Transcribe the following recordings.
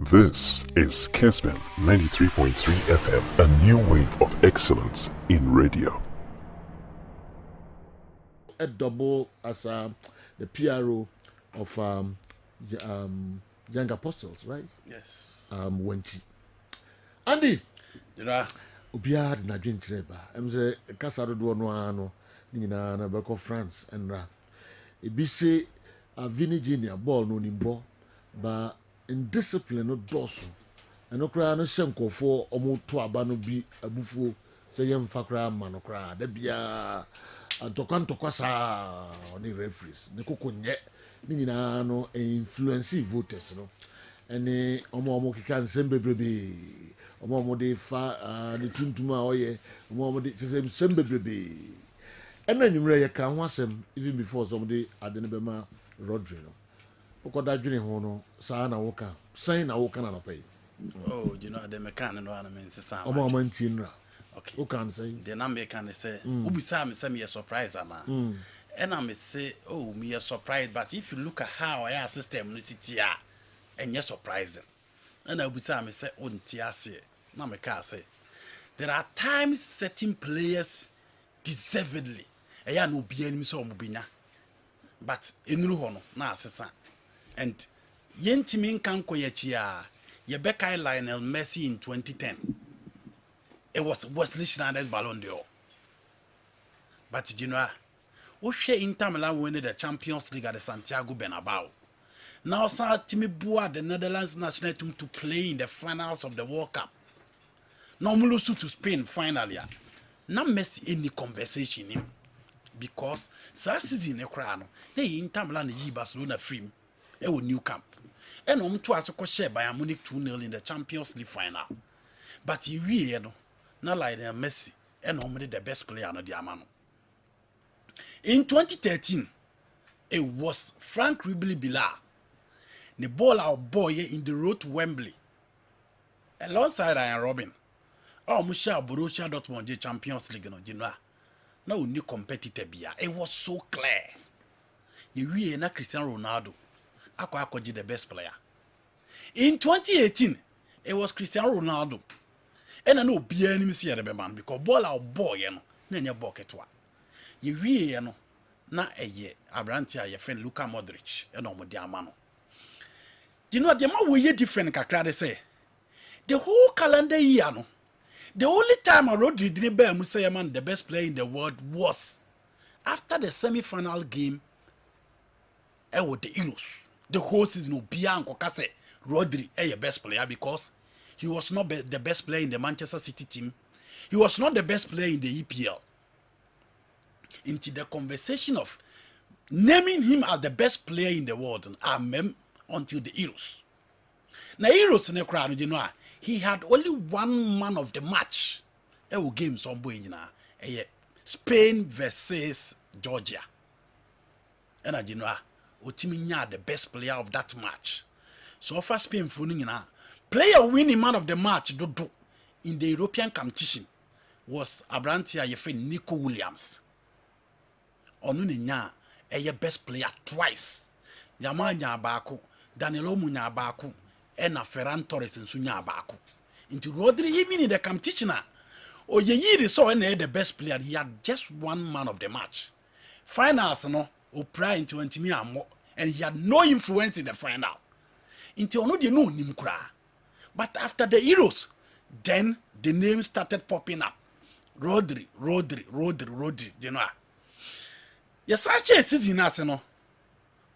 This is Kessben 93.3 FM, a new wave of excellence in radio. A double as the PRO of Young Apostles, right? Yes. Wenchi. Andy, You know, Obiad na dream treba. Say Casado do no ano, Nina na Beko France and Ra. Ebisi a Vini Junior ball no nimbo, but in discipline no dosu. And no cry no shenko for omo to abano bi abufu say yem fakra manokra. Debia antokwa sa oni referees. Ne koko nye ni nyina no influence voters no. Ene omo kika nsem bebrebe. Omo de fa ni tuntuma oye. Omo de nsem bebrebe. Ena nyumre ye kan ho asem even before somebody adene bema Rodri no. Okoda dwene ho no sa na woka. San na woka na no pay. oh, you know, the mechanic no ana mense sa. Omo mantinra. Okay. Who can say? The number can say, Ubisa me say me a surprise ama. And I say, oh, me a surprise, but if you look at how our system is here, and you're surprising. And I would say, oh, Tiase, na me can say. There are times certain players deservedly, and no be enemy so mubina. But in Ruhono, na sesa. And Yentimin can koyachia, Yebeka Lionel Messi in 2010. It was Wesley Schneider's Ballon d'Or. But you know, Oshe Inter Milan won the Champions League at the Santiago Bernabeu. Now, sir, Timmy Boa, the Netherlands national team, to play in the finals of the World Cup. Now, Mulusu to Spain finally. Now, Messi any conversation him because sir season a crown. They Inter Milan yi Barcelona free. It was new camp. And to as a share by Munich 2-0 in the Champions League final. But he really not like Messi and normally the best player on the Amano. In 2013, it was Frank Ribery Bilal, the ball out boy in the road to Wembley, alongside Ian Robin. Oh, Musha Borussia Dortmund the Champions League, you know. No new competitor bia. It was so clear. You really na Cristiano Ronaldo. Ako the best player. In 2018, it was Cristiano Ronaldo. And I know be enemy see the man because ball our boy no na bucket wa ye wie no na eye abrantia ye friend Luka Modric and omo de amano. You know the man we different kakra they say the whole calendar year no the only time I wrote the bear say man the best player in the world was after the semi-final game with the Euros. The whole season no bianco kase Rodri your best player because he was not the best player in the Manchester City team. He was not the best player in the EPL. Into the conversation of naming him as the best player in the world until the Euros. Now Euros in the crowd, you know, he had only one man of the match. Games on Spain versus Georgia. And you know, Otiminya the best player of that match. So far Spain phoning player winning man of the match in the European competition was Abrantia your friend Nico Williams. Onuninya a best player twice. Yamanya Baku, Danilo Munya Baku, and Ferran Torres and Sunya Baku. Into Rodri even in the competition. Oh, ye saw the best player. He had just one man of the match. Finals no or prior into Antimia and he had no influence in the final. Until no know him cry. But after the Euros, then the name started popping up. Rodri, you know. Yes, I say season as no.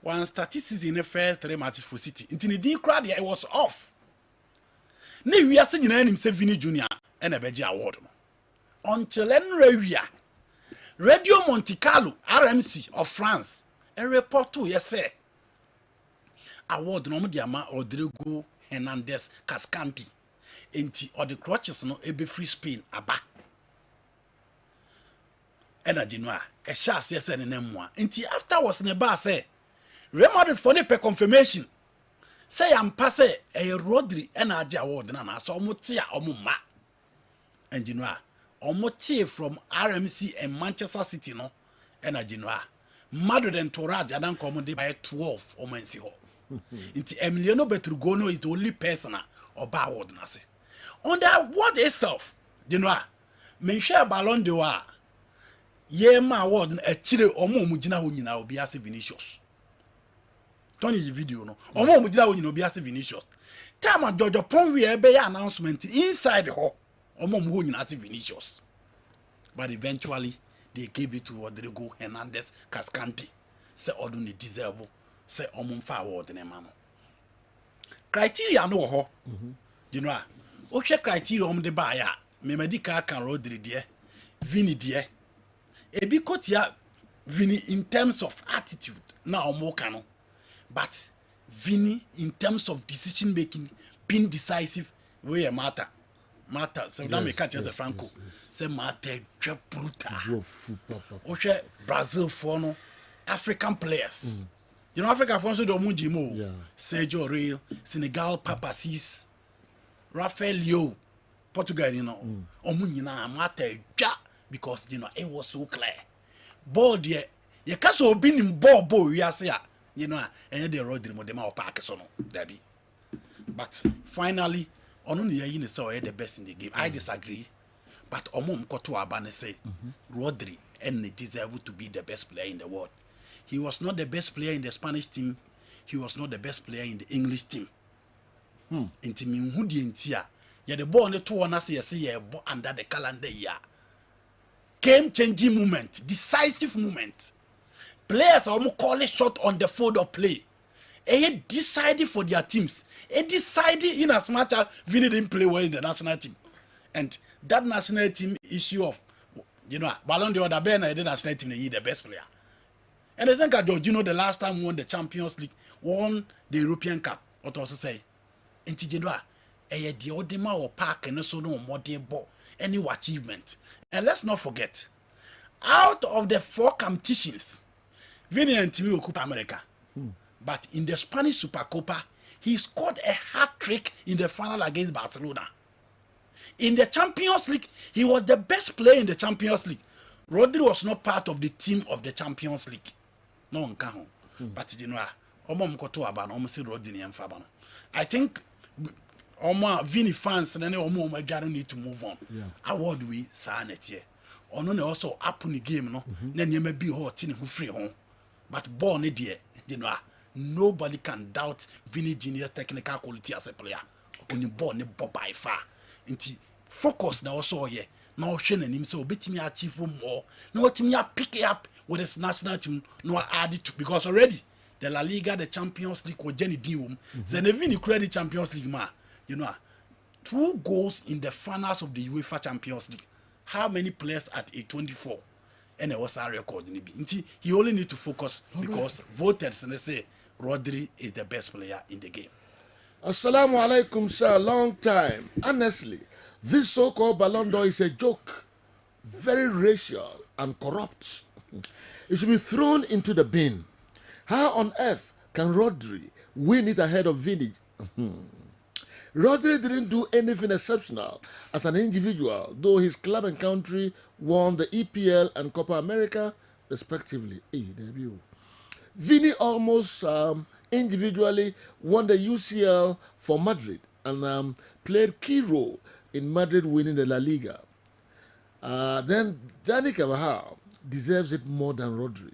One started season the first 3 matches for City. Until the deal crowd it was off. Ne we are seeing him say Vini Junior and a Beji award. Until Enrevia, Radio Monte Carlo, RMC of France, a report to yes sir. Award no diama Rodrigo Hernandez Cascante enti or the crutches no ebe free Spain aba energy no a sha say ne nemwa enti after was ne ba say Real Madrid for ne per confirmation say am pass e Rodri and age award na so omote a omma and you know omote from RMC and Manchester City no energy no Madrid and Torrad adan come dey by 12 omansi ho Inti Emiliano Betrugono is the only person or ba award na say. On the award itself, you know, mention Ballon d'Or. Ye ma award na chire omo mugina ho nyina obi ase Vinicius. Tony video no. Omo mugina ho nyina obi ase Vinicius. Time Jojo Pon we be announcement inside ho. Omo ho nyina ase Vinicius. But eventually they gave it to Rodrigo Hernandez Cascante. Say oduni deserve. Say omunfa award na ma no. Criteria no ho. You know, o hwe criteria de ba ya, me medical kan Rodri de, Vini de. Ebi kotia Vini in terms of attitude na omoka no. But Vini in terms of decision making, being decisive, we matter. So now me catch as a Franco. Say matter brutal. O hwe Brazil for no African players. You know, Africa for so do munjimo. Sergio Real, Senegal, Papa Cis, Rafael Leo, Portugal, you know. Omunyina matter because you know it was so clear. Ball there, you can't so be in ball we are say, you know, and the road the ma park so no, Debbie. But finally, only you saw the best in the game. I disagree. But Omom Koto Abane say Rodri and he deserve to be the best player in the world. He was not the best player in the Spanish team. He was not the best player in the English team. Inti mi hudi entia. Ya the ball ne 2 na say under the calendar year. Game changing moment, decisive moment. Players are call it shot on the field of play. They decided for their teams. They decided in as much as Vini didn't play well in the national team. And that national team issue of, you know, Ballon d'Or, the national team, they the best player. And I think you know the last time we won the Champions League, won the European Cup. What also say? Intijinwa, the Odima or Park and so no more ball, any achievement. And let's not forget, out of the 4 competitions, Vini and Timmy will Copa America. But in the Spanish Supercopa, he scored a hat-trick in the final against Barcelona. In the Champions League, he was the best player in the Champions League. Rodri was not part of the team of the Champions League. No one can. But you know, I think Vini fans and any need to move on. Award we sign it here. Ono also happen the game no. Then you may be hot in who free home. But born it there, you know, nobody can doubt Vini Junior's technical quality as a player. Only born by far. Inti focus now also here. Now Shannon himself bet me achieve more. Now what me pick up with his national team no add it to because already the La Liga, the Champions League with Jenny Dium. So even the credit Champions League man, you know, 2 goals in the finals of the UEFA Champions League. How many players at a 24? And it was a record in the he only need to focus because voters and they say Rodri is the best player in the game. Assalamu alaikum, sir. Long time. Honestly, this so-called Ballon d'Or is a joke. Very racial and corrupt. It should be thrown into the bin. How on earth can Rodri win it ahead of Vini? Rodri didn't do anything exceptional as an individual, though his club and country won the EPL and Copa America, respectively. Vini almost individually won the UCL for Madrid and played key role in Madrid winning the La Liga. Then Dani Carvajal deserves it more than Rodri.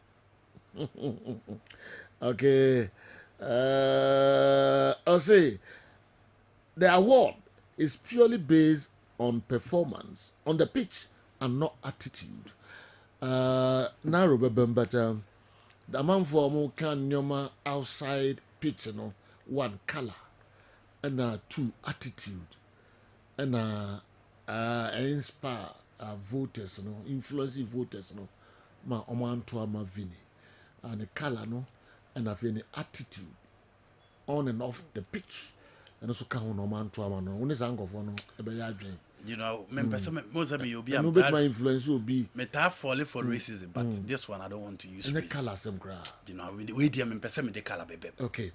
Okay. I'll say the award is purely based on performance on the pitch and not attitude. Naro but the man for more can nyoma outside pitch, you know, 1 color and 2 attitude and inspire voters, you know, influence voters, you know, ma oman to ama Vini and the color, no, and a Vini attitude on and off the pitch. And also can no man to ama no. When is angle for no, you know, most of you be my influence will be meta falling for racism, but this one I don't want to use. And the color some crap. You know, we dear me the color baby. Okay.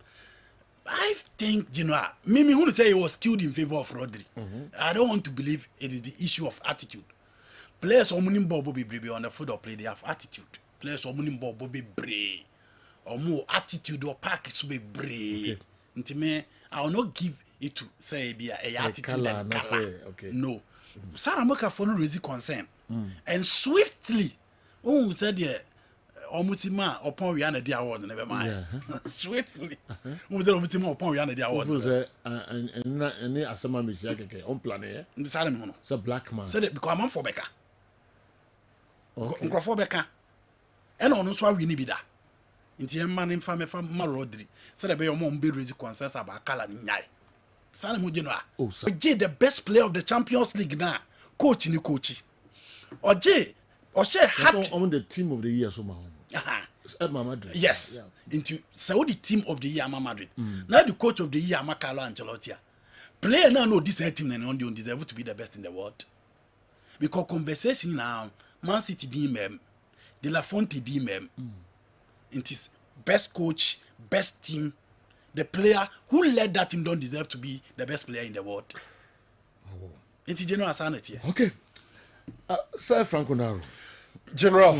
I think, you know, Mimi who say he was skilled in favor of Rodri. I don't want to believe it is the issue of attitude. Players omunim bobo be brave on the field of play, they have attitude. Players omunim bobo be brave. more attitude or pack is be brave. Intime, I will not give it to say be a attitude and color. Okay. No. Sarah Moka for no reason concern. And swiftly, oh, said yeah. Omutima upon Rihanna the award never mind. Swiftly. Omutima upon Rihanna the award. And asama misiake on planet. Sarah Mono. It's a black man. Said it because I'm for Becca. Okay. For Becca. And on so we need that. Inti man in family from Rodri. Said be your mom be raise concerns about color nyai. Sarah Mujino. Oh, sir. J the best player of the Champions League now. Coach ni coach. Or J or say on the team of the year so Mama Madrid. Yes. Yeah. Into Saudi team of the year Mama Madrid. Now the coach of the year Carlo Ancelotti. Player now know this team and on deserve to be the best in the world. Because conversation now Man City DMM, De La Fonte DMM. It is best coach, best team. The player who led that team don't deserve to be the best player in the world. It's general sanity. Okay. Sir Franco Naro. General.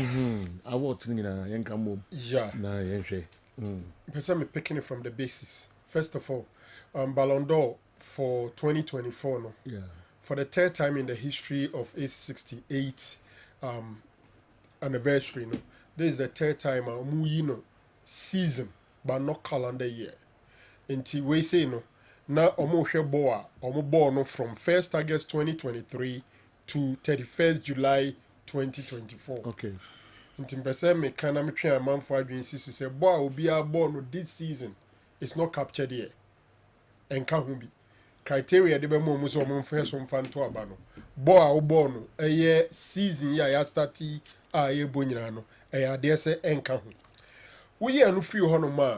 I want to know. Yeah. Na yenche. I'm picking it from the basis. First of all, Ballon d'Or for 2024. No? Yeah. For the third time in the history of its 68 anniversary. No? This is the third time season, but not calendar year. Until we say no. Now omo from 1st August 2023 to 31st July 2024. Okay. Until person me can am try a man for adwin sisu say boy obi a born this season is not captured here. Enka hu bi. Criteria de be mo so mo first one fan to aba no. Boy a born no season ya start a ye bonyina no. Ade say enka hu. Wo ye anu free ho no ma.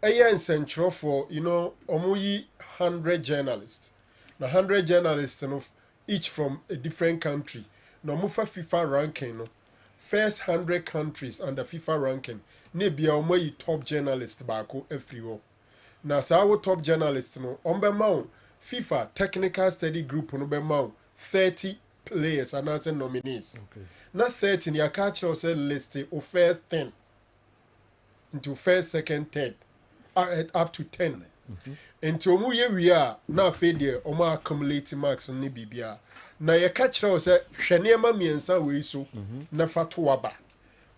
Nsentro for omuyi 100 journalists. Now 100 journalists each from a different country. Now mufa FIFA ranking no. First 100 countries under FIFA ranking. Ne bia omuyi top journalist bako everywhere. Now our top journalists no ombe FIFA technical study group no be 30 players and as nominees. Okay. Not 30 ya catch us list of first 10 into first, second, third. Up to 10. Until we are now fade or accumulate marks on Nibibia. Now you catch us at Shaniama Miensa way so Nafatuaba.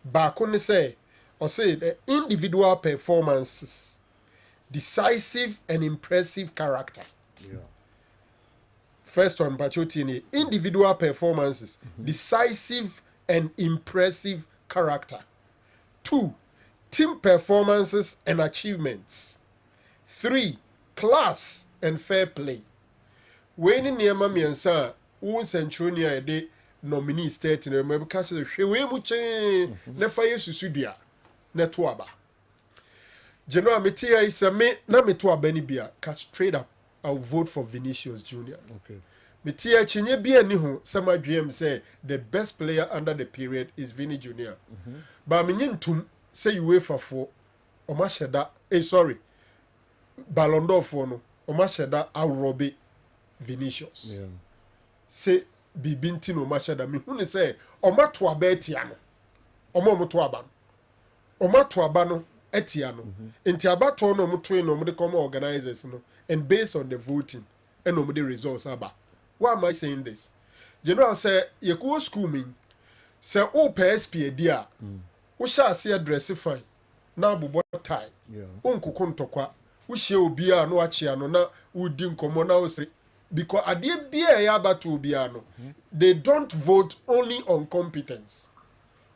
Back on the say or say the individual performances, decisive and impressive character. Yeah. First one, Bachotini, individual performances, decisive and impressive character. 2. Team performances and achievements. 3. Class and fair play. When in near Mamiansa, one century a day nominee state in a member catch the Shewemuche, never used to Subia, Netwaba. General Metia is a me, Nametua Benibia, cut straight up. I'll vote for Vinicius Jr. Okay. Metia Chinye Bia Niho, some GM say the best player under the period is Vinny Jr. But Minyantum. Say UEFA for Omasheda, Ballon d'Or for no Omasheda Arobe Vinicius. Yeah. Say Bibintin Omasheda me who say Omatwa Betiano. Omomotuaban. Omatuabano Etiano. Inti abato no mutwe no de come organizers no and based on the voting and no the results aba. Why am I saying this? General say yekuo school me say o PSP dia. We shall see a dress fine. Now, but tie. Uncle Contokwa. We shall be a no achiano na woodin common because a dear beer yabatu biano. They don't vote only on competence.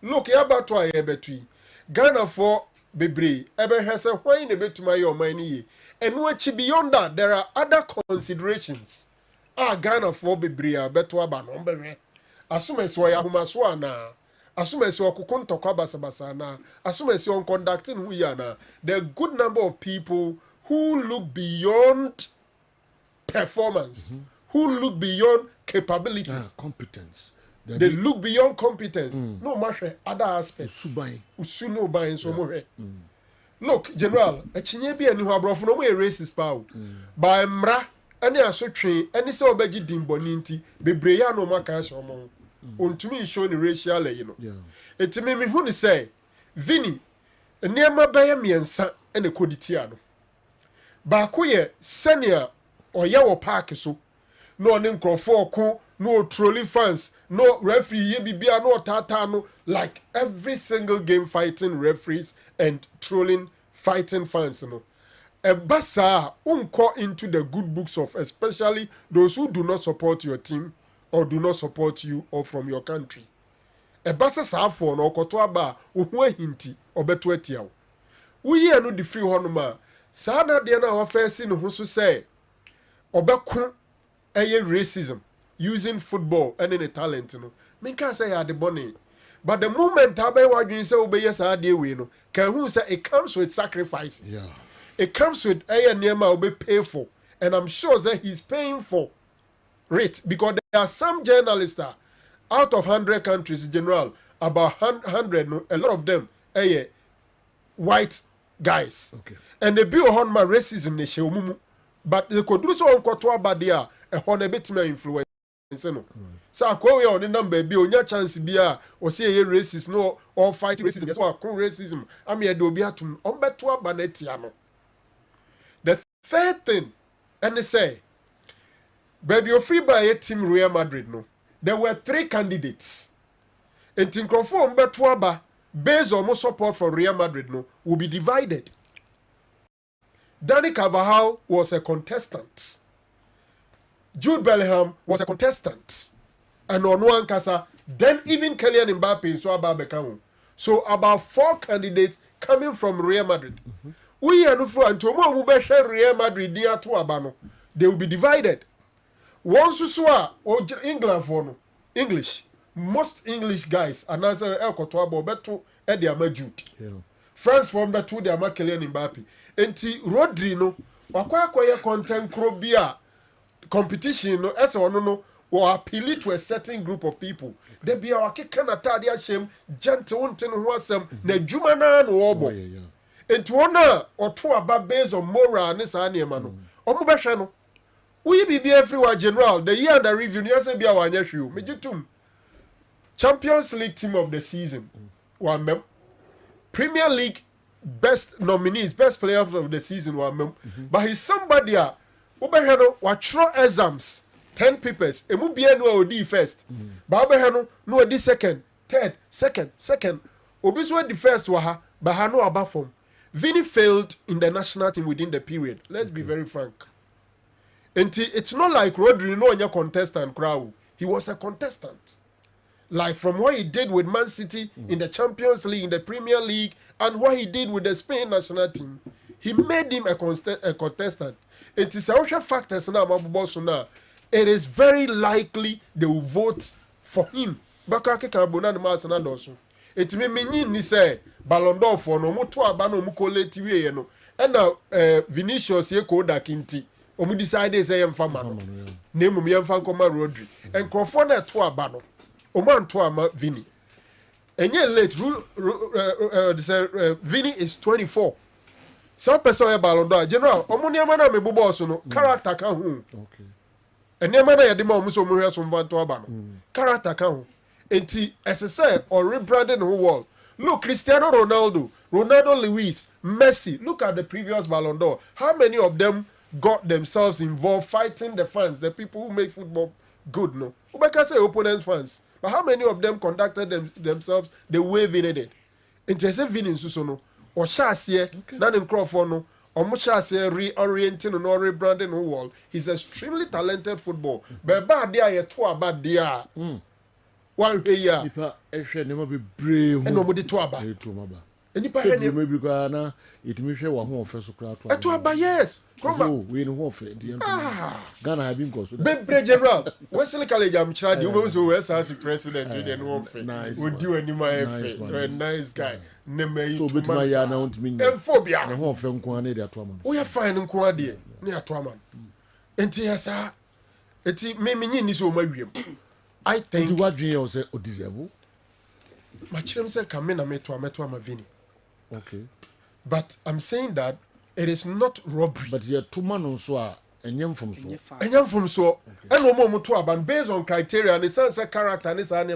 Look, yabatu a between Ghana for Bebre, ever has a wine a bit to my own money. And what beyond that, there are other considerations. Ghana for Bebre, betu abanombe. Assume as why Ahumaswana. Assume as you are basabasana, assume as you are conducting who you are now. There are a good number of people who look beyond performance, who look beyond capabilities. Competence. They look beyond competence. No matter other aspects. Usuno buying so more. Look, General, a chinyebi and you have brought no way racist power. By Mra, any asotri, any so begi dimboninti, be breya no makash among. Untumi show the racial, you know. It made me who say, Vinny, nneɛma bɛyɛ mmiɛnsa ɛna kɔdi tia no baako yɛ sɛnea ɔyɛ wɔ park so na ɔne nkurɔfoɔ ɔko na ɔtrolling fans no referee yɛ bibia no ɔtaataa no like every single game fighting referees and trolling fighting fans no ɛba saa unkɔ into the good books of especially those who do not support your team or do not support you or from your country ɛba sɛ saa afɔ no ɔkɔto aba a ohu ahinti ɔbɛto atia wo woyie no de firi hɔ nom a saa nadeɛ no a wɔfɛ si ne ho so sɛ ɔbɛko ɛyɛ racism using football ɛne ne talent no menka sɛ yɛ ade bɔne but the moment abɛyɛ wadwene sɛ wobɛyɛ saa adeɛ wei no ka hu sɛ it comes with sacrifices it comes with ɛyɛ nneɛma a wobɛpay for and I'm sure that he's paying for it because there are some journalists that out of 100 countries in general about 100 no, a lot of them ɛyɛ white guys and they be on my racism ne hyɛ omumu but they could do so on kɔto aba deɛ a ɛhɔ no ɛbɛtumi influence no sɛ akɔwe a ɔne number bi onya chance bi a ɔsɛ ɛyɛ racist no or fight racism yɛsɛ wakɔ racism ama yɛde obi atom ɔmbɛto aba no atia no the third thing ɛne sɛ baabi ofiri ba ɛyɛ team Real Madrid no there were 3 candidates nti nkurɔfoɔ ɔmbɛto aba based on more support for Real Madrid no will be divided. Danny Carvajal was a contestant. Jude Bellingham was a contestant. And on one casa, then even Kylian Mbappe so about Beckham. So about 4 candidates coming from Real Madrid. We are no for Antomo Mubesha Real Madrid dear to Abano. They will be divided. Once you saw England for no English. Most English guys another El Cotoabo beto e de ama Jude. France form beto de ama Kylian Mbappe. Enti Rodri no wakwa content krobia competition no ese ono no or appeal to a certain group of people. They be our keka na tade ashem gentle unten ho asem na dwuma na no obo. Enti wona oto aba based on moral ne sa na ema no. Omo behwe no. Uyi bibi everywhere general the year under review ni ase bia wanya hwe o. Mejitum Champions League team of the season. One mem. Premier League best nominees, best player of the season. One mem. But he's somebody Obehano watchro exams 10 papers. Emu bia no odi first. But Obehano no odi second, third, second. Obiswa the first waha. But hano abafom. Vini failed in the national team within the period. Let's be very frank. And it's not like Rodri no anya contestant crowd. He was a contestant. Like from what he did with Man City in the Champions League, in the Premier League, and what he did with the Spain national team, he made him a contestant. It is a factors now, it is very likely they will vote for him. It may mean ni say Ballon d'Or for no mutu abano mukole tiwe no. And now Vinicius ye ko da kinti. Omu decide say yemfa no. Name mu yemfa nkoma Rodri. And Crawford na to abano. Oman to ama Vini. Enye late Vini is 24. Some person e Ballon d'Or general omu niam na me bobo so no character ka hu. Okay. Eniam na ye de ma omu so omu hwe so mfa to aba no. Character ka hu. Enti as I said or rebranding the whole world. Look, Cristiano Ronaldo, Luis, Messi. Look at the previous Ballon d'Or. How many of them got themselves involved fighting the fans, the people who make football good? No, Ubeka say opponents fans. But how many of them conducted themselves the way Vini did? Interest Vini Susono or Shasie, not in Crawford, no, or Mushase reorienting and rebranding the world. He's extremely talented football. But bad dia to bad dia. One year. Nipa ehwe ne mo be brave. And nobody to aba. Nipa he maybe kwa na itimi hwe wa ho ofe so kra to. To aba yes. Kroma we no ho ofe di Ghana have been go so. Be general. Wesley College am chira di we so we as president we dey no ofe. We do anima efe. A nice guy. Neme so bit my ya na untimi nya. Emphobia. Ne ho ofe nko na dey ato ama. We fine nko ade ne ato ama. Enti yasa enti me nyi ni so mawiem. I think what dream you say o deserve. My children say come in and meto ama Vini. Okay. But I'm saying that it is not robbery. But you two man so a enyam from so. Enyam from so. And no more to aban based on criteria and it's a character and it's an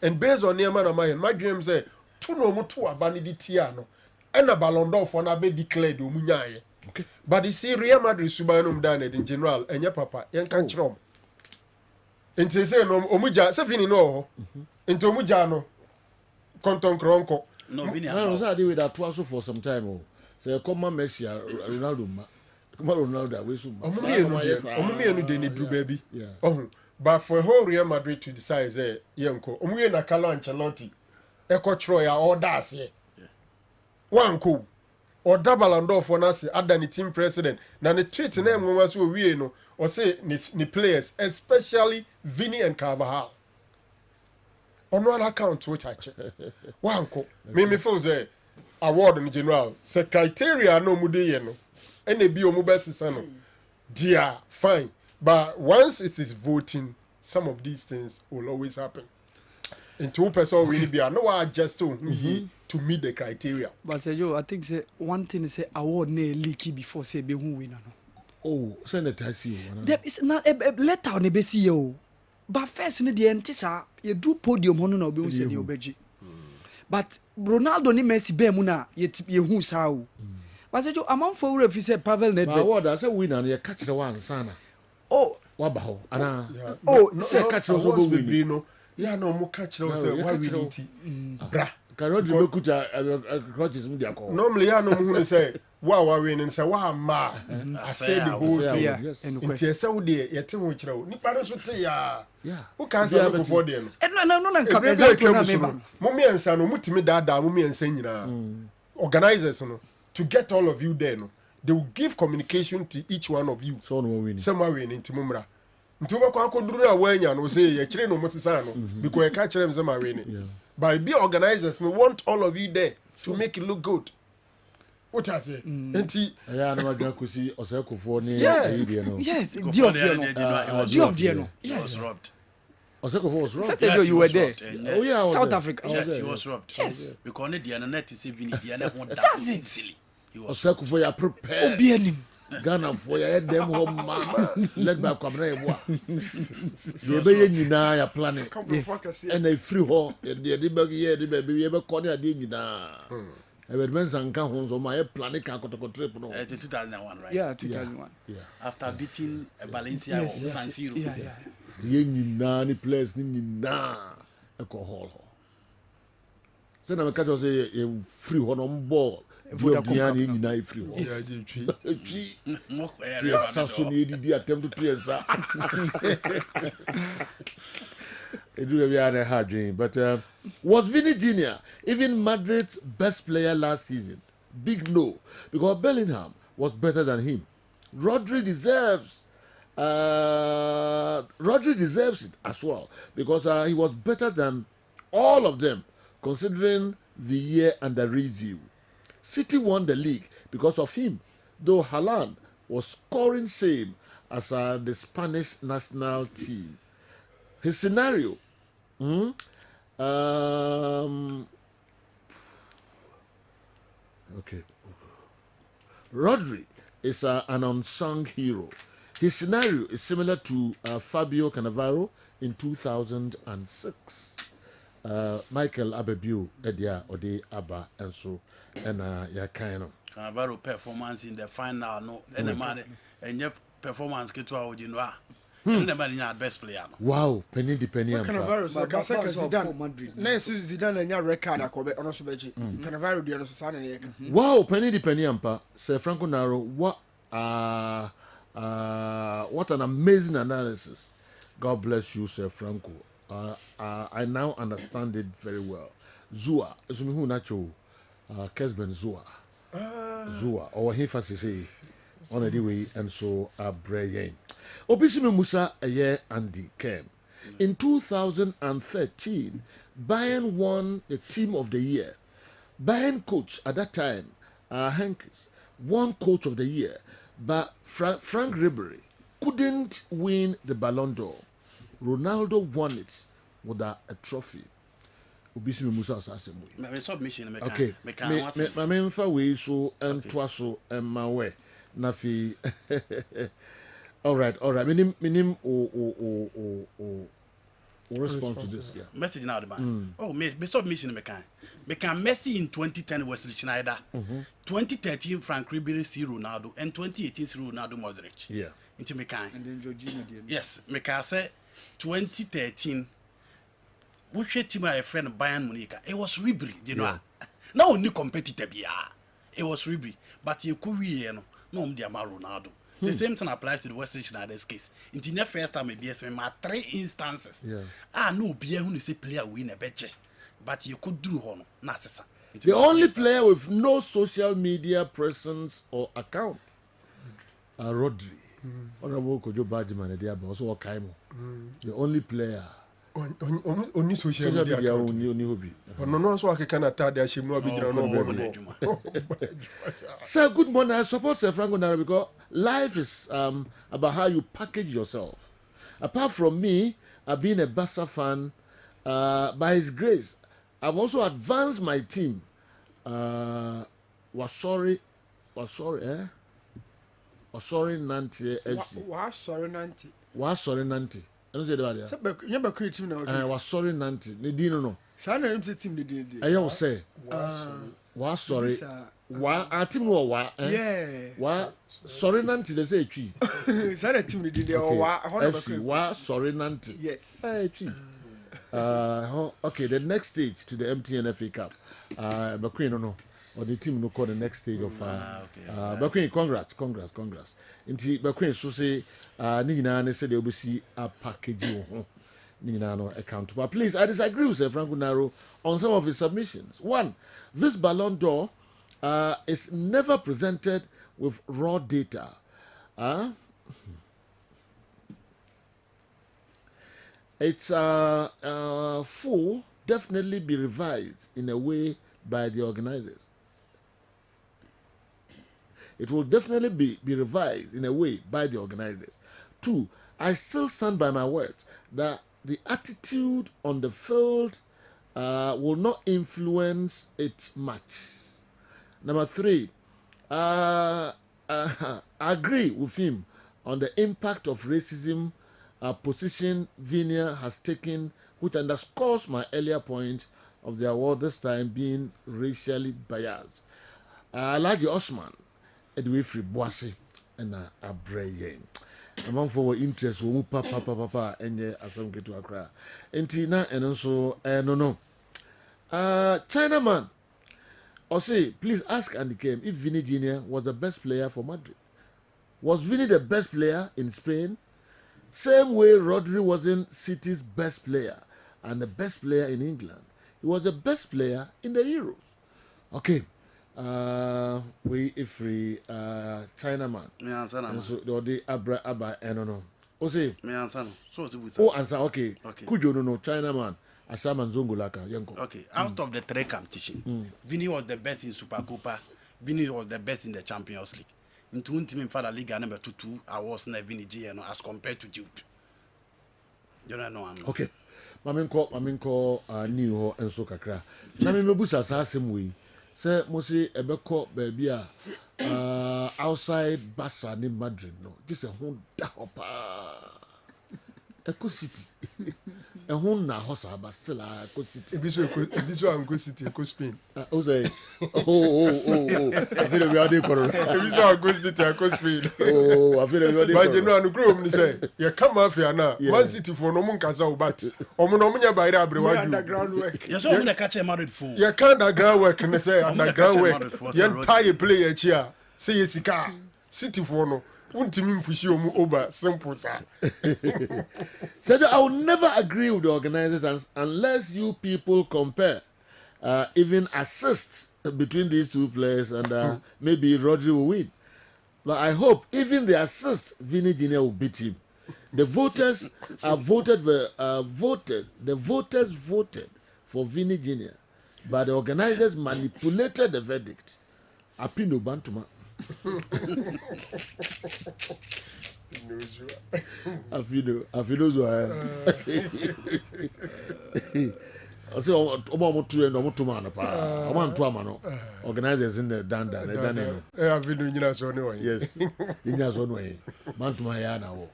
and based on near man of mine. My dream say two no more to aban di tia no. ɛna Ballon d'Or for na be declared omunyaye. Okay. But you see Real Madrid subanum dan in general enye papa yen kan kyerɛ nti say no omugya se fini no nti omugya no konton kronko no Vini I was deal with that also for some time. Oh, so come Messi, Ronaldo, come Ronaldo, we soon. Omumienu de ne dru baby. Yeah. Oh, but for whole Real Madrid to decide say yenko omuye na Carlo Ancelotti eko Troy a order ase. One ko or double and off on us other the team president. Now the treat name was we no or say ni players, especially Vini and Carvajal. On one account which I check. One ko me feel say award in general. Say criteria no mude no. Any be o best no. Dear fine. But once it is voting, some of these things will always happen. In 2% really be no adjust to meet the criteria. But say Joe, I think say one thing is say award ne leaky before say be who winner no. Oh, send it to see. There is not a letter on the base yo. But first in the entisa you do podium hono na obi say ni obeji. But Ronaldo ni Messi be mu na ye hu sa o. But say Joe among for we say Pavel Nedved. Award I say winner you catch the one sana. Oh, Waba ho. Ana. oh, Say catch us go win. No. Yeah, no more catch us why we need bra. Can Rodri be kuta crutches mu dia call. Normally ya no mu say wa win say wa ma. I said the whole thing. yeah. Yes. Nti say wo de yete ho kire wo. Nipa no so te ya. Yeah. Who can say before dem? no na nka Ebeze example na kemu member. so. Mommy ensa no mutimi dada mommy ensa nyina. Organizers no to get all of you there no. They will give communication to each one of you. So no win. Some are winning nti mumra. Nti wo kwa koduru a wanya no say ye kire no mosisa no because you catch them some are winning. Yeah. But be organizers we want all of you there to make it look good. What I say? Nti Yeah, no ga kusi osekofo ni Yes. idea no. Yes, Dio of Diano. Dio of Diano. He was robbed. Osekofo was wrong. Say Joe, you were there. Oh yeah, I was South there. Africa. Yes, he was robbed. Yes. Because on the net is Vini, the other one That's it. easily. He was Osekofo ya prepare. Obi anim. Ghana for ya dem ho ma. Let back kwabra e boa. Ye be ye nyina ya planning. And I free ho. Ye de be ye de be ye be kọ ne ade nyina. E be men sanka ho so ma ye planning kan kotoko trip no. it's 2001, right? Yeah, 2001. Yeah. After beating Valencia or San Siro. Yeah, yeah. Ye nyina ni players ni nyina e ko hall ho. Se na me ka say ye free ho no ball. Vodacom Diane Cup, nyina e free ho. yeah, Twi. More Yes, Sassoni did attempt to play sa. It will be a hard dream, but was Vini Jr. even Madrid's best player last season? Big no, because Bellingham was better than him. Rodri deserves it as well because he was better than all of them, considering the year under review. City won the league because of him, though Haaland was scoring same as the Spanish national team. His scenario, okay. Rodri is an unsung hero. His scenario is similar to Fabio Cannavaro in 2006. Michael Abebiu, Edia Ode Abba, and so, and Yakano. Cannavaro performance in the final, no, and the man, and your performance get to our dinner. And the man in best player. Wow, penny the penny. Cannavaro so ka say Zidane Madrid. na yesu Zidane anya record akobe ono so beji Cannavaro dia no so sa na ye ka Wow, penny the penny ampa. Sir Franco Naro, what an amazing analysis. God bless you, Sir Franco. I now understand it very well. Zua, Zumihu Nacho, Kessben Zua. Zua, or he fancy say, on the way, and so Brayen. Obisimi Musa Aye Andy KERM. In 2013, Bayern won the Team of the Year. Bayern coach at that time, Henkes, won Coach of the Year, but Frank Ribery couldn't win the Ballon d'Or. Ronaldo won it with a trophy. Obisimi Musa was asking me. My submission, Okay, my main for we so and twaso and my way. Nafi. All right. Minim response to this. Yeah. Message now, the man. Oh, me stop missing me can Messi in 2010 Wesley Schneider, 2013 Frank Ribery see Ronaldo, and 2018 see Ronaldo Modric. Yeah. Into me can. And then Georgina did. Yes, me can say 2013. Which team my friend Bayern Munich? It was Ribery, you know. Now only competitor be it was Ribery, but you could no me Ronaldo. The same thing applies to the Wesley Schneider's case. In the first time, maybe my 3 instances. Yeah. No be who say player win a betche, but you could do hono. Nasa. The only player with no social media presence or account, Rodri. Honorable Kojo Badjiman, they also Kaimo. The only player. Only social media only hobby. No, so I can attach the shame. Sir, good morning. I support Sir Franco Naro because life is about how you package yourself. Apart from me, being a Barca fan, by his grace, I've also advanced my team. Was sorry, Nanti FC. Was sorry Nanti. I don't say that. You never create him now. I was sorry Nanti. They didn't know. Sana him say team did. I don't say. Was sorry. Wa our team no wa. Yeah. Wa sorry Nanti they say tree. Sana team did or FC wa sorry Nanti. Yes. Tree. Okay, the next stage to the MTN FA Cup. Bakwin no. Or the team no call the next stage of Bakwin, congrats. Inti Bakwin so say ni nyina ne say they will see a package ho. Ni nyina no account. But please, I disagree with Franco Naro on some of his submissions. One, this Ballon d'Or is never presented with raw data. It's full, definitely be revised in a way by the organizers. It will definitely be revised in a way by the organizers. Two, I still stand by my words that the attitude on the field will not influence it much. Number three, I agree with him on the impact of racism position Vinia has taken, which underscores my earlier point of the award this time being racially biased. Alhaji Osman, Edwin Free Boise, and Abreye. Among for interest, we papa, and ye as some get to Accra. And Tina, and also, no. Chinaman, or say, please ask Andy Kem if Vinny Jr. was the best player for Madrid. Was Vinny the best player in Spain? Same way Rodri wasn't City's best player and the best player in England. He was the best player in the Euros. Okay. We free Chinaman. Me answer na. So the Abba no. O say Me answer no. So oh answer okay. Kujo no Chinaman. Ashaman Zongolaka Yanko. Okay. Out of the 3 competition, Vinny was the best in Super Copa. Vinny was the best in the Champions League. In 2 team in Father League number 2 awards na Vinny J as compared to Jude. You don't know. Okay. Maminko new ho enso kakra. Na me mebusa sa asem we. Say mo say ebeko baby outside Barca ni Madrid no. This a ho da pa. Eco City. A ho na ho sa ba still Eco City. Ebiso Ango City, Eco Spain. O say I feel we are dey correct. Ebiso Ango City, Eco Spain. I feel we are dey. But you know, ni say, you come afia na, Man City for no mun kasa ubat. Omo no munya bayra abrewaju. Underground work. You saw me catch a Madrid fool. You can't underground work, and say underground work. You tie play a chair. Say yesika. City for no. Untimi push you over simple sir. So I will never agree with the organizers unless you people compare even assists between these 2 players and maybe Rodri will win. But I hope even the assist Vinny Jr. will beat him. The voters voted. The voters voted for Vinny Jr. But the organizers manipulated the verdict. Apino Bantuma. I say omo to and omo to man pa. Omo to ama no. Organizers in the danda, the danda. I've been doing that so anyway. Yes. Inya so no e. Man to my ya na wo.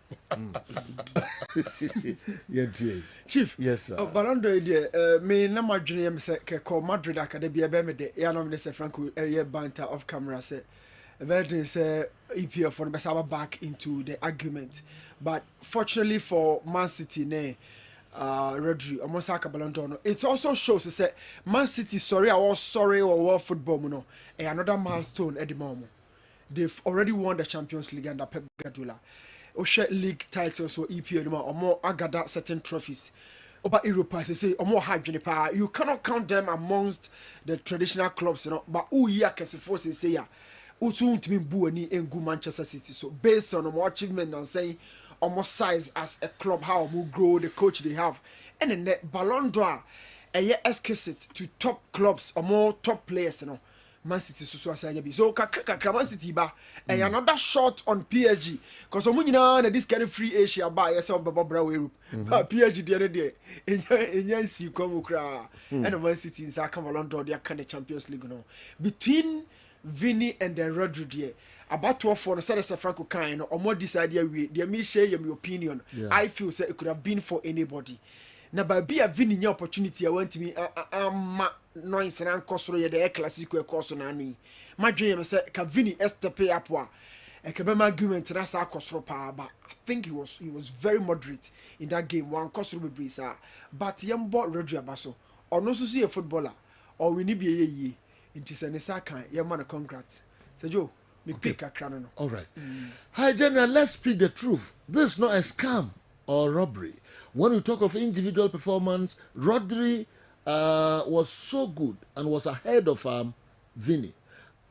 Yentie. Chief. Yes sir. Ballon d'Or there me na madwene yam say ke call Madrid academy be me de ya no me say Franco banter off camera say Everton say EPL for the best back into the argument, but fortunately for Man City, Rodri almost like a Ballon d'Or. It also shows that Man City sorry or world football, another milestone at the moment. They've already won the Champions League under Pep Guardiola. Oshe league titles so EPL or more agada certain trophies. Over Europa, they say, or more high you cannot count them amongst the traditional clubs, but who ya can say, Utu to be buani and good Manchester City. So based on more achievement and saying almost size as a club, how we grow the coach they have, and then the Ballon d'Or, a year escalate to top clubs or more top players, Man City so so kakra Man City ba and another shot on PSG because omunyina na this kind of free Asia ba yourself baba bra Europe PSG the other day enya si kom kra and Man City in Saka Ballon d'Or they can the Champions League between Vini and the Rodri there about 12 for the Sir Franco kind or more decide we me share your opinion. I feel say it could have been for anybody. Na ba be a Vini opportunity I want to me noise and cost the classical course on any. My dream is that Vini step up wa a cabema argument and a cost pa, but I think he was very moderate in that game. One cost brisa, but young bought Rodri Abaso or no see a footballer or we need be a ye. It is an Isaka, young man, congrats. So, Joe, me pick a crown. All right. Hi, General, let's speak the truth. This is not a scam or robbery. When we talk of individual performance, Rodri was so good and was ahead of Vini.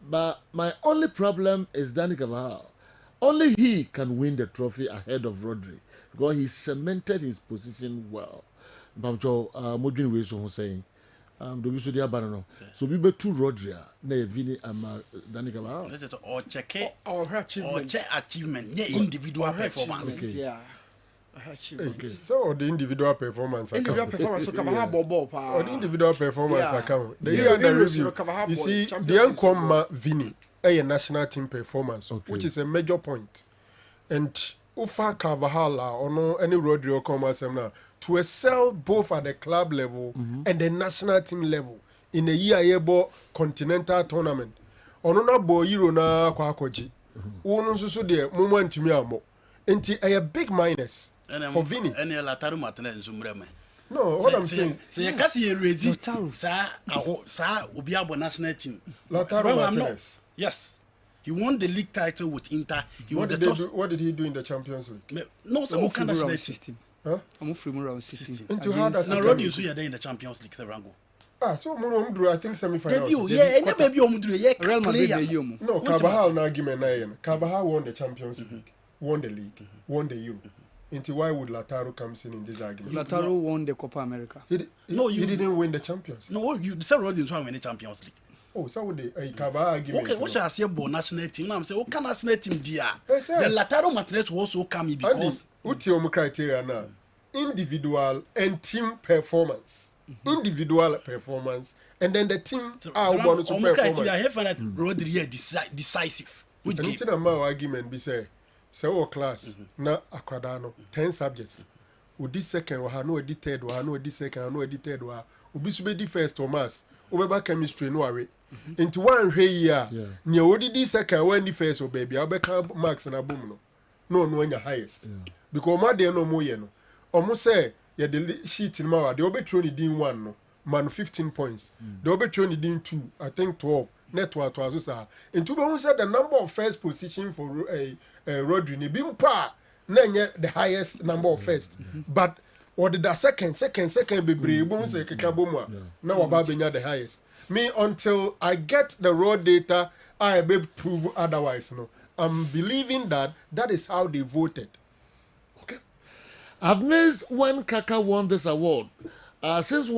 But my only problem is Dani Carvajal. Only he can win the trophy ahead of Rodri because he cemented his position well. Bamcho, Modrin was saying. Do we see the so we be two Rodri na Vini Dani Carvajal. Let it or check Or her achievement, individual performance. Okay. Yeah. Okay. So the individual performance Individual performance so Carvajal ball or the individual performance account. The year under review. review. You see, the Uncle Vini a national team performance, which is a major point. And Ufa Carvajal or no any Rodri commerce now to excel both at the club level and the national team level in a year continental tournament. Ono na bo Euro na kwa koji. Ono so de moment mi amo. Enti a big minus for Vini. And Lataru Martinez Zumreme. No, what I'm saying. So you can't see ready. Sa Obiabo national team. Lautaro Martinez. Yes. He won the league title with Inter. What did he do in the Champions League? No, so what kind of national team? Huh? I'm from around 16. Into how does now Rodri so you're there in the Champions League, Rango. So I think semi-final. Baby, Real Madrid they you. No, Carvajal na argument na yen. Carvajal won the Champions League, won the league, won the Euro. Into why would Lautaro comes in this argument? Lautaro won the Copa America. He didn't win the Champions League. No, you said Rodri didn't win the Champions League. Oh, so would the Carvajal argument? Okay, what shall I say about national team? Now I'm saying, what can national team do? Yes, The Lautaro Martinez will also come because what's your criteria now? Individual and team performance. Individual performance, and then the team are one to performance. I have found that Rodri decisive. Which and game? In my argument, be say class na akradano 10 subjects. Udi second, wa no edi third, wa no edi second, no edi third, wa ubi sube di first or mass. Ubeba chemistry no worry. Into one year, near odi di second, when the first or baby, I'll be marks and a boom no your highest. Because my dear no more no. Almost say the sheet in my they will be thrown in one no man 15 points. They will be thrown in 2, I think 12. Network to Azusa. And to be said the number of first position for Rodri ni bimpa the highest number of first. But or the second be brave boom say kekabomwa. Now about the highest. Me until I get the raw data, I be prove otherwise. No, I'm believing that is how they voted. I've missed when Kaka won this award. Since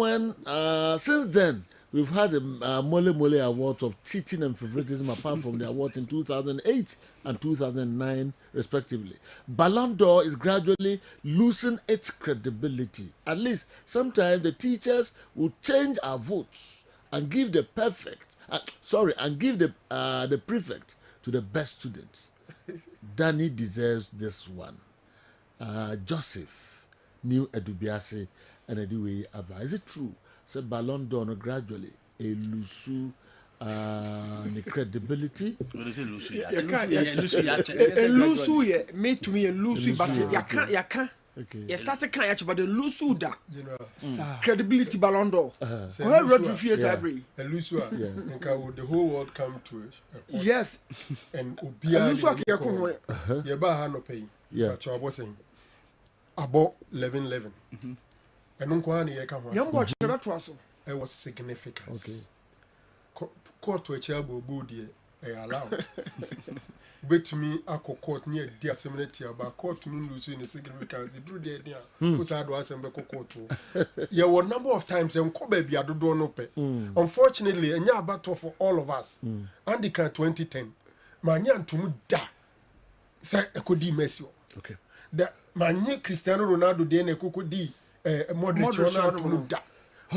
then, we've had the Mole Mole Awards of cheating and favoritism apart from the awards in 2008 and 2009 respectively. Ballon d'Or is gradually losing its credibility. At least sometimes the teachers will change our votes and give the the prefect to the best student. Danny deserves this one. Joseph New Edubiase and Ediwe Abba. Is it true? Say Ballon d'Or no gradually a lusu the credibility. What is it, Lucy? You can't. Lucy, Lusu ye me to me Lusu, but you can't. Okay. You start to can't, but the Lusu da You know, credibility Ballon d'Or. say Where road Lusu a- refuse Yeah. every. and Lucia, and would the whole world come to a point Yes. and And Ubia Lusu a kiyako ho. Yeba ha no pay. Yeah. But you saying about 11-11. And unko ani yeka ho. Yam watch never trust. It was significance. Okay. Court to a chair bo die allowed. Bet me ako court near dear seminary about court to lose in the significance. It drew the idea. Who's had was and beko court. There were a number of times and Kobe be a do no pay. Unfortunately, a year battle for all of us. Andika 2010. Manyan to me da. Say a could di messio. Okay. The manye Cristiano Ronaldo dene kuku di moderate Moderate Ronaldo Ronaldo. to me da.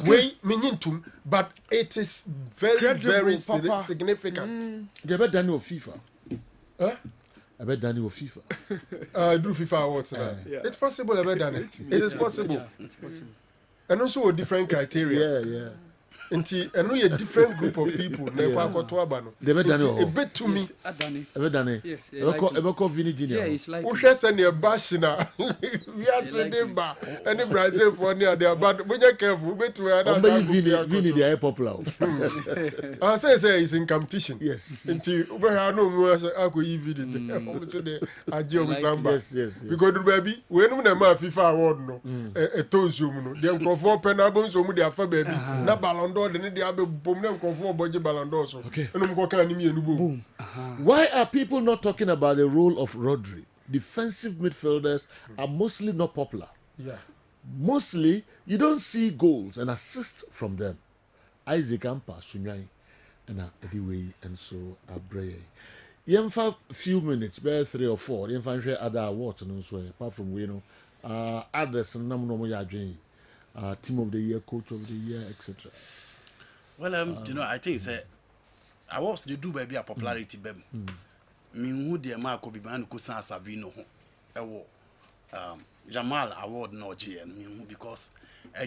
Way meaning to, but it is very, Credible, very Papa. significant. They bet Danny of FIFA. Huh? I bet Danny of FIFA. Do FIFA awards. Yeah. It's possible I've done it. It is possible. It's possible. And also a different criteria. Yeah. And we a different group of people. They bet Danny. a bit to me. Yes, Adani. I bet Danny. Yes, they Ever like call Vinny Junior. Yeah, it's like. Who says any bashina? We are saying ba. Any Brazil for near there, but when you're careful, wait to another. Vinny, they are popular. I say it's in competition. Yes. Until we have no more. I could even the Ajio Samba. Yes. Because baby, when we have FIFA award no, a toes you no, they come for penable so we have baby. Na Ballon d'Or, they need to have a boom them come for budget Ballon d'Or so. Okay. And I'm going to boom. Why are people not talking about the role of Rodri? Defensive midfielders are mostly not popular. Yeah. Mostly, you don't see goals and assists from them. Isaac Ampa, Sunyai, and Ediwe, and so Abreye. Yemfa few minutes, bare 3 or 4. Yemfa share other awards and so apart from others and Namuno Yajin, Team of the Year, Coach of the Year, etc. Well, you know, I think it's awards they do baby a popularity baby. Me who the man could be man who san Savino Jamal award no GN me because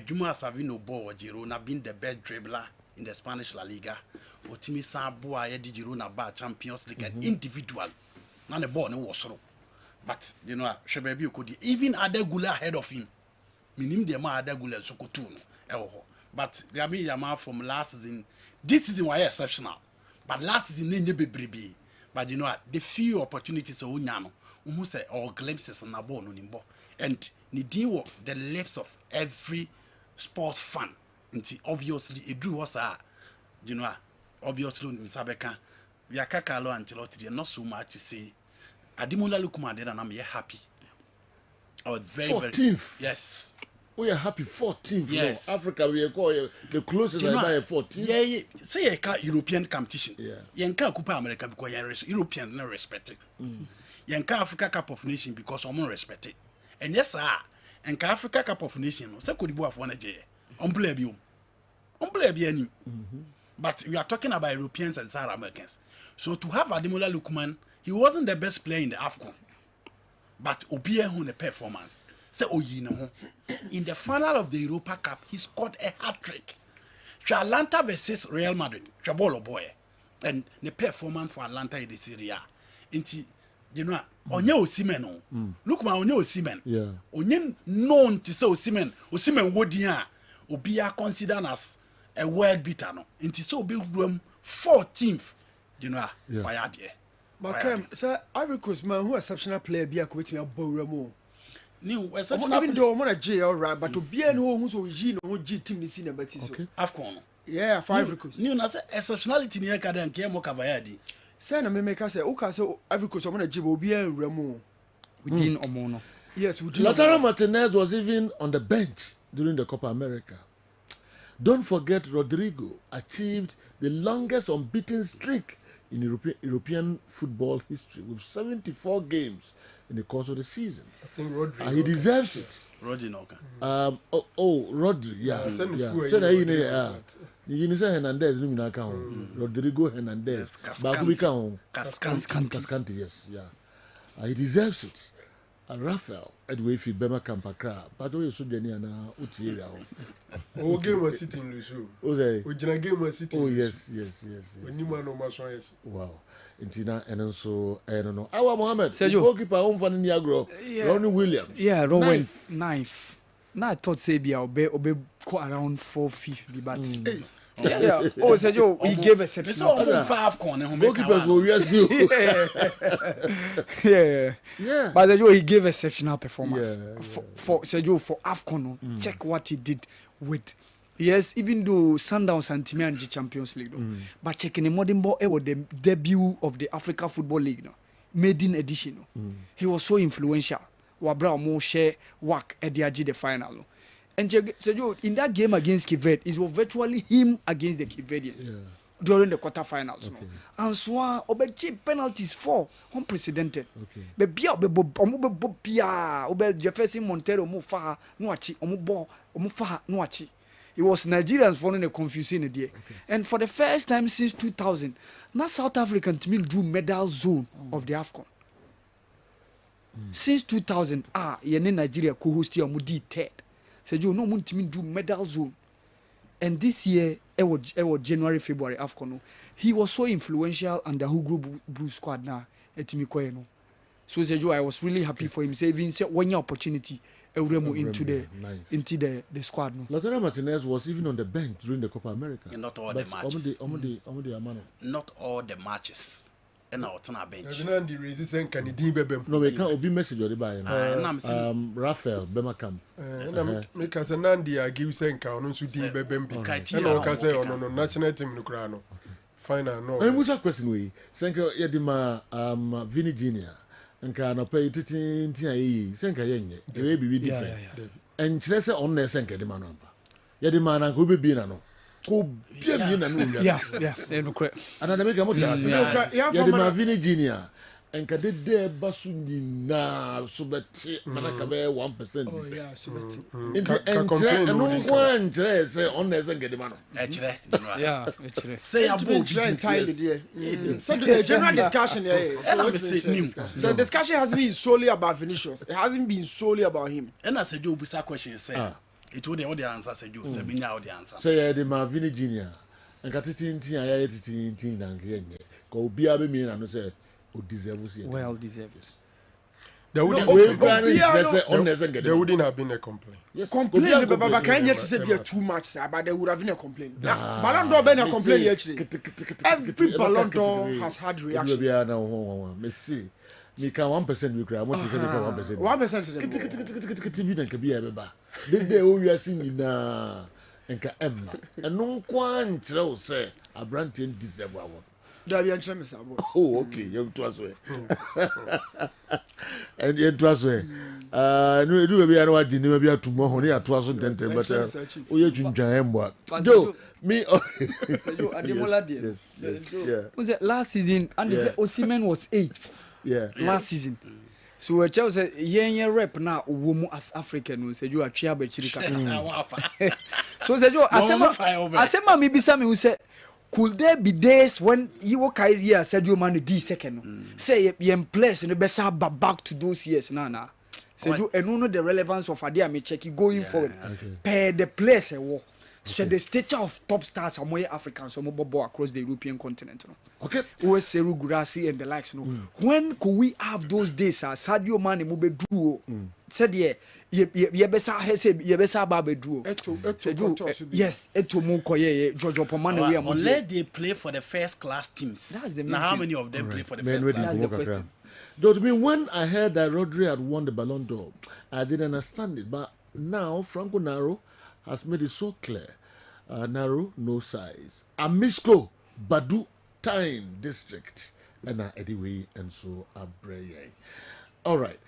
Juma Savino ball Girona being the best dribbler in the Spanish La Liga. Otimi Sabo I did Girona bar Champions League and individual. None the ball no was so. But you know, Shebebi could even Adegula ahead of him. Minim the man Adegula Sokotuno. But there be a man from last season. This season was exceptional. But last season they never be. But you know what? The few opportunities of Unyano, who say or glimpses on a ball on him. And the lips of every sports fan. And obviously it drew us you know, obviously Misabeka. We are Kakalo Ancelotti, not so much to say. Adimola Lukman and I'm happy. Oh, very 14th. Yes. We are happy 14th. Yes. No, Africa, we are called the closest You know, I buy a 14th. Yeah. Say a European competition. Yeah. Yanka Coupa America because you're European, no respect it. Yanka Africa Cup of Nation because I'm not respect it. And yes, sir. And Africa Cup of Nation, so could you have one a day? Unplayable. But we are talking about Europeans and South Americans. So to have Ademola Lookman, he wasn't the best player in the AFCON. But Obie who the performance. Say in the final of the Europa Cup, he scored a hat-trick. Atlanta versus Real Madrid, Chabolo boy. And the performance for Atlanta in the Serie A. You know, onye Osimhen look ma onye Osimhen. Yeah. Onye known to say Osimhen wodi Obia considered as a world beater no. Inti so be room 14th. You know, why are there? But Kem, sir, Ivory Coast man who exceptional player be a coach me a Boramo. New Even though I'm on a J all right, but to be an who's so G no G team is in a better so. AFCON. Yeah, for Ivory Coast. New na say exceptionality ni ka dan ke mo kabayadi. Say na me make say o ka say Ivory Coast I'm on a J will be a Ramo. Within Omono. Yes, we do. Lautaro Martinez was even on the bench during the Copa America. Don't forget Rodrigo achieved the longest unbeaten streak in European football history with 74 games in the course of the season. I think Rodri. He deserves it. Rodri Noka. Rodri, yeah. send the yeah. fool So that anyway, you say Hernandez, you mean account. Rodrigo Hernandez. Yes, Bakubi Cascante. Cascante, yes, yeah. He deserves it. Rafael, Edway fi Bema Kampakra, but we so Jenny and Utiera. Oh, game was sitting Lusu. Oh, say, Ojina game was sitting. oh, yes. When you man no mas yes. Wow. Intina and also I don't know. Our Mohammed, Sergio. goalkeeper home for Niagara, Ronnie Williams. Yeah, Rowan Ninth. ninth. Now I thought say be obe go around 4-5 but yeah. Oh, Sergio, he gave It's exceptional. all 5 corner. Goalkeepers will yes you. Yeah. Yeah. But Sergio, he gave exceptional performance Yeah, for Sergio for AFCON. Check what he did with. Yes, even though Sundowns and Timmy and the Champions League, but checking the modern ball, it was the debut of the Africa Football League, no, maiden edition. No. He was so influential. Wabra mo share work at the final. No. And Sergio, in that game against Kessben, it was virtually him against the Kessbenians during the quarterfinals. No. And so, obechi penalties for unprecedented. But bia obe Jefferson Montero mo fa no achi omo fa no achi. It was Nigerians following a confusing idea. And for the first time since 2000, now South African team drew medal zone of the AFCON. Since 2000, yene Nigeria co-host here, mudi third. So you know, team drew medal zone. And this year, it was January, February AFCON. He was so influential and the whole group blue squad now. So Sergio, I was really happy for him. Saving one year opportunity. Into the squad. No? Lautaro Martinez was even on the bench during the Copa America. And not all the matches. Matches. Not all the matches. And our turn bench. There's none the resistance can be bebem. No, we can't be message or the buy. Rafael Bemakam. Make us a Nandi, I give Senka on to D bebem. And all can say on national team no crano. Final no. And what's that question we? Senka Yedima Vini Junior. Nka no pay titin tin ayi senka yenye the way be different and kyerɛ sɛ ɔno na senka de ma no ampa yɛ de ma na ko be bi na no ko bia bi na no Yeah, no correct. ana na make am tell yɛ de ma Vini Junior nka de ba so nyina so bɛte mana ka bɛ 1%. Oh yeah, so that. nti ɛnkyerɛ ɛno nko ankyerɛ sɛ ɔno na senka de ma no Yeah, actually. Say To be entirely there. So the general discussion here. The discussion hasn't been solely about Vinicius. It hasn't been solely about him. And I said, you busa question say. It would the answer said you say me now the answer. sɛ yɛ de ma Vini Junior nka titin tin ayɛ titin tin na nka yenye ko bia be mi na no sɛ o deserve see Well deserved. There wouldn't have been a complaint. yes Complain, but can you say be too much, but there would have been a complaint. Ballon d'Or been a complaint actually. Every Ballon d'Or has had reactions. Me see me can 1% we cry. I want to say me can 1%. 1% to them. Kiti bi na nka bi e beba. De o wiase nyina nka emma. Eno kwa nkyerɛ wo sɛ abrante deserve award. There be answer Mr. Boss. Oh, okay. You to us way. And you to us way. No, do be another dinner. Maybe a tomorrow. Only a 2,010. But oh, you drink jam. Joe, me. Yes. Yeah. Was it last season? And they said Osimhen was 8th. Yeah. Last season. So Chelsea yenye rep na womu as African. We said you are chia be chirika. So said you asema mi bisa mi say. Could there be days when you work as here said you man the second? Say you place in the best back to those years na. Said you and know the relevance of idea me check going forward. Per the place so the stature of top stars are more Africans, so more across the European continent. Okay. Who Seru Gurasi and the likes. No. When could we have those days? Sadio Mane mo be duo. Said ye besa ba be duo. Yes, eto mo koye Jojo Pomane we am. Unless they play for the first class teams. Now how many of them play for the first class? That's the question. Though to me, when I heard that Rodri had won the Ballon d'Or, I didn't understand it. But now Franco Naro has made it so clear. Naro, no size. Amisco, Badu, Tyne District. And anyway, and so Abreye. All right.